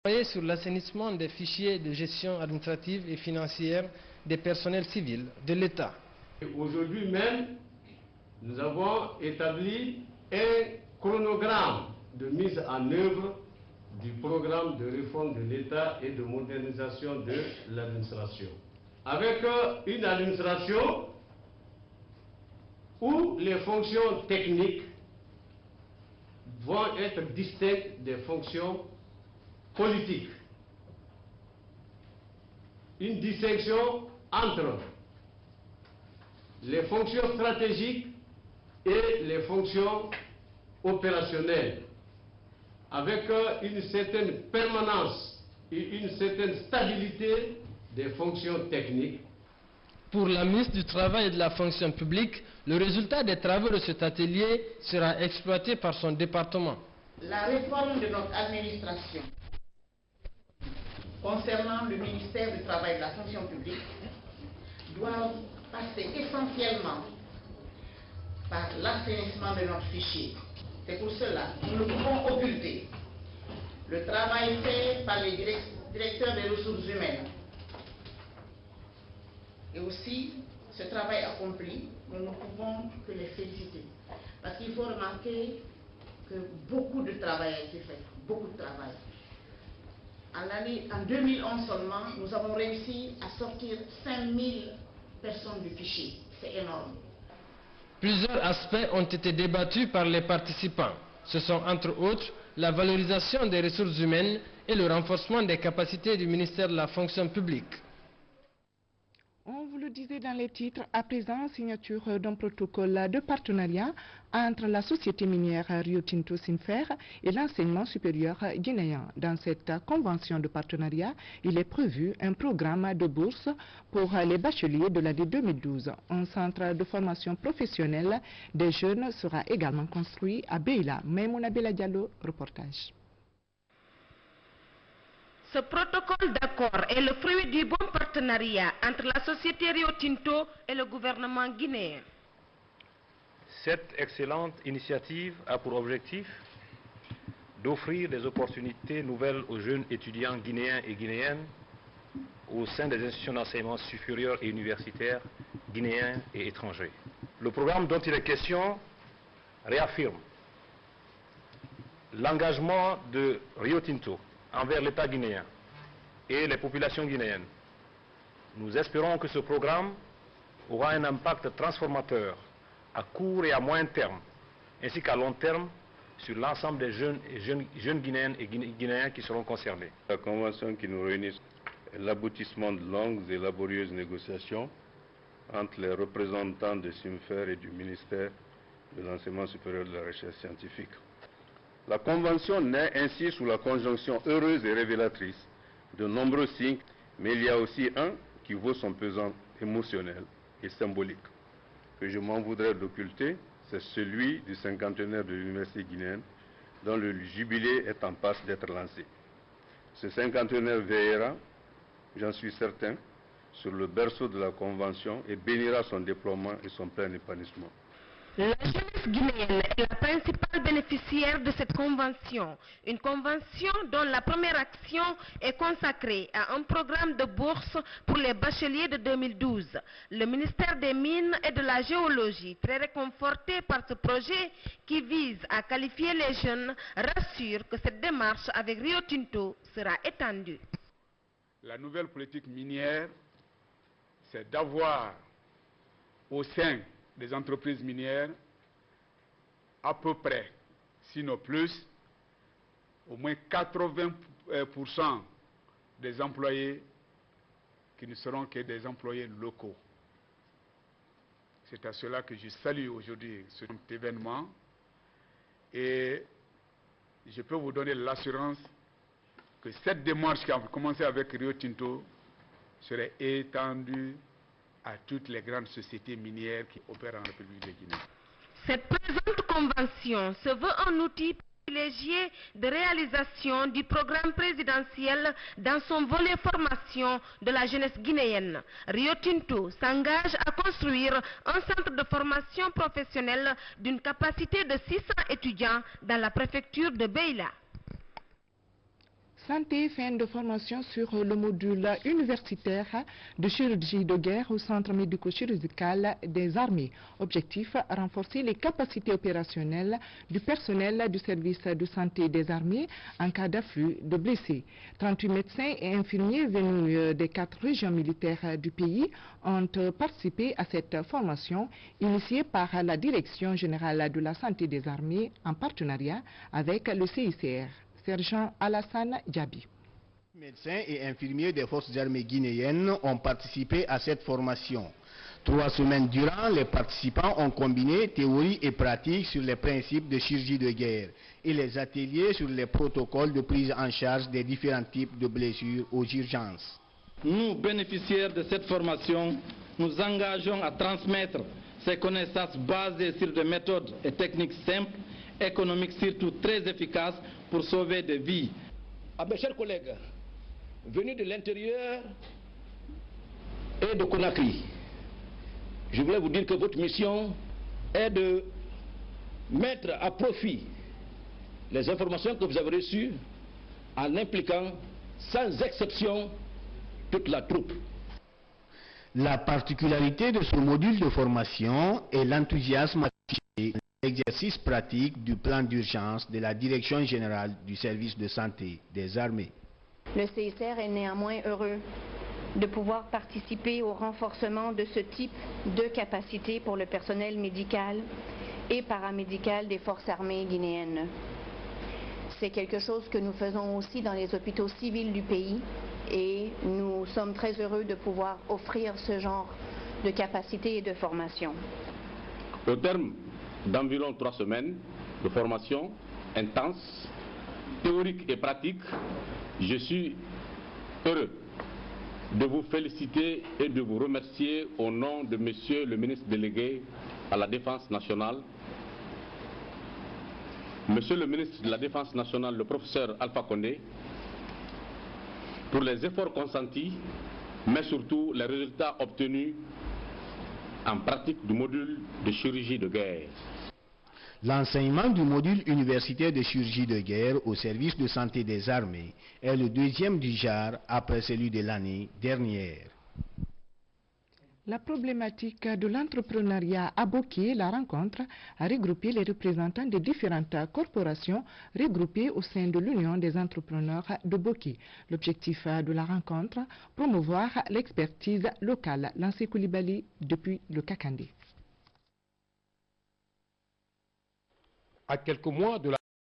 Travailler sur l'assainissement des fichiers de gestion administrative et financière des personnels civils de l'État. Aujourd'hui même, nous avons établi un chronogramme de mise en œuvre du programme de réforme de l'État et de modernisation de l'administration. Avec une administration où les fonctions techniques vont être distinctes des fonctions politiques. Une distinction entre les fonctions stratégiques et les fonctions opérationnelles, avec une certaine permanence et une certaine stabilité des fonctions techniques. Pour la ministre du Travail et de la fonction publique, le résultat des travaux de cet atelier sera exploité par son département. La réforme de notre administration concernant le ministère du Travail et de la fonction publique doit passer essentiellement par l'assainissement de notre fichier. C'est pour cela que nous ne pouvons occulter le travail fait par les directeurs des ressources humaines. Et aussi, ce travail accompli, nous ne pouvons que les féliciter. Parce qu'il faut remarquer que beaucoup de travail a été fait, beaucoup de travail. En 2011 seulement, nous avons réussi à sortir 5000 personnes du fichier. C'est énorme. Plusieurs aspects ont été débattus par les participants. Ce sont entre autres la valorisation des ressources humaines et le renforcement des capacités du ministère de la fonction publique. On vous le disait dans les titres, à présent, signature d'un protocole de partenariat entre la société minière Rio Tinto Sinfer et l'enseignement supérieur guinéen. Dans cette convention de partenariat, il est prévu un programme de bourse pour les bacheliers de l'année 2012. Un centre de formation professionnelle des jeunes sera également construit à Beila. Maimouna Bella Diallo, reportage. Ce protocole d'accord est le fruit du bon partenariat entre la société Rio Tinto et le gouvernement guinéen. Cette excellente initiative a pour objectif d'offrir des opportunités nouvelles aux jeunes étudiants guinéens et guinéennes au sein des institutions d'enseignement supérieur et universitaire guinéens et étrangers. Le programme dont il est question réaffirme l'engagement de Rio Tinto envers l'État guinéen et les populations guinéennes. Nous espérons que ce programme aura un impact transformateur à court et à moyen terme, ainsi qu'à long terme sur l'ensemble des jeunes guinéennes et guinéens qui seront concernés. La convention qui nous réunit est l'aboutissement de longues et laborieuses négociations entre les représentants de SIMFER et du ministère de l'Enseignement supérieur et de la Recherche scientifique. La Convention naît ainsi sous la conjonction heureuse et révélatrice de nombreux signes, mais il y a aussi un qui vaut son pesant émotionnel et symbolique, que je m'en voudrais d'occulter, c'est celui du cinquantenaire de l'Université guinéenne, dont le jubilé est en passe d'être lancé. Ce cinquantenaire veillera, j'en suis certain, sur le berceau de la Convention et bénira son déploiement et son plein épanouissement. La jeunesse guinéenne est la principale bénéficiaire de cette convention. Une convention dont la première action est consacrée à un programme de bourse pour les bacheliers de 2012. Le ministère des Mines et de la Géologie, très réconforté par ce projet qui vise à qualifier les jeunes, rassure que cette démarche avec Rio Tinto sera étendue. La nouvelle politique minière, c'est d'avoir au sein des entreprises minières, à peu près, sinon plus, au moins 80% des employés qui ne seront que des employés locaux. C'est à cela que je salue aujourd'hui cet événement et je peux vous donner l'assurance que cette démarche qui a commencé avec Rio Tinto serait étendue à toutes les grandes sociétés minières qui opèrent en République de Guinée. Cette présente convention se veut un outil privilégié de réalisation du programme présidentiel dans son volet formation de la jeunesse guinéenne. Rio Tinto s'engage à construire un centre de formation professionnelle d'une capacité de 600 étudiants dans la préfecture de Beila. Santé, fin de formation sur le module universitaire de chirurgie de guerre au centre médico-chirurgical des armées. Objectif, renforcer les capacités opérationnelles du personnel du service de santé des armées en cas d'afflux de blessés. 38 médecins et infirmiers venus des 4 régions militaires du pays ont participé à cette formation initiée par la Direction générale de la santé des armées en partenariat avec le CICR. Sergent Alassane Diaby. Médecins et infirmiers des forces armées guinéennes ont participé à cette formation. 3 semaines durant, les participants ont combiné théorie et pratique sur les principes de chirurgie de guerre et les ateliers sur les protocoles de prise en charge des différents types de blessures aux urgences. Nous, bénéficiaires de cette formation, nous engageons à transmettre ces connaissances basées sur des méthodes et techniques simples, économiques surtout très efficaces pour sauver des vies. À mes chers collègues, venus de l'intérieur et de Conakry, je voulais vous dire que votre mission est de mettre à profit les informations que vous avez reçues en impliquant sans exception toute la troupe. La particularité de ce module de formation est l'enthousiasme affiché dans l'exercice pratique du plan d'urgence de la Direction générale du service de santé des armées. Le CICR est néanmoins heureux de pouvoir participer au renforcement de ce type de capacité pour le personnel médical et paramédical des forces armées guinéennes. C'est quelque chose que nous faisons aussi dans les hôpitaux civils du pays et nous sommes très heureux de pouvoir offrir ce genre de capacité et de formation. Au terme d'environ 3 semaines de formation intense, théorique et pratique, je suis heureux de vous féliciter et de vous remercier au nom de Monsieur le ministre délégué à la Défense nationale, Monsieur le ministre de la Défense nationale, le professeur Alpha Condé, pour les efforts consentis, mais surtout les résultats obtenus en pratique du module de chirurgie de guerre. L'enseignement du module universitaire de chirurgie de guerre au service de santé des armées est le 2e du genre après celui de l'année dernière. La problématique de l'entrepreneuriat à Boki, la rencontre a regroupé les représentants des différentes corporations regroupées au sein de l'Union des entrepreneurs de Boki. L'objectif de la rencontre, promouvoir l'expertise locale. Lancé Koulibaly depuis le Kakandé. À quelques mois de la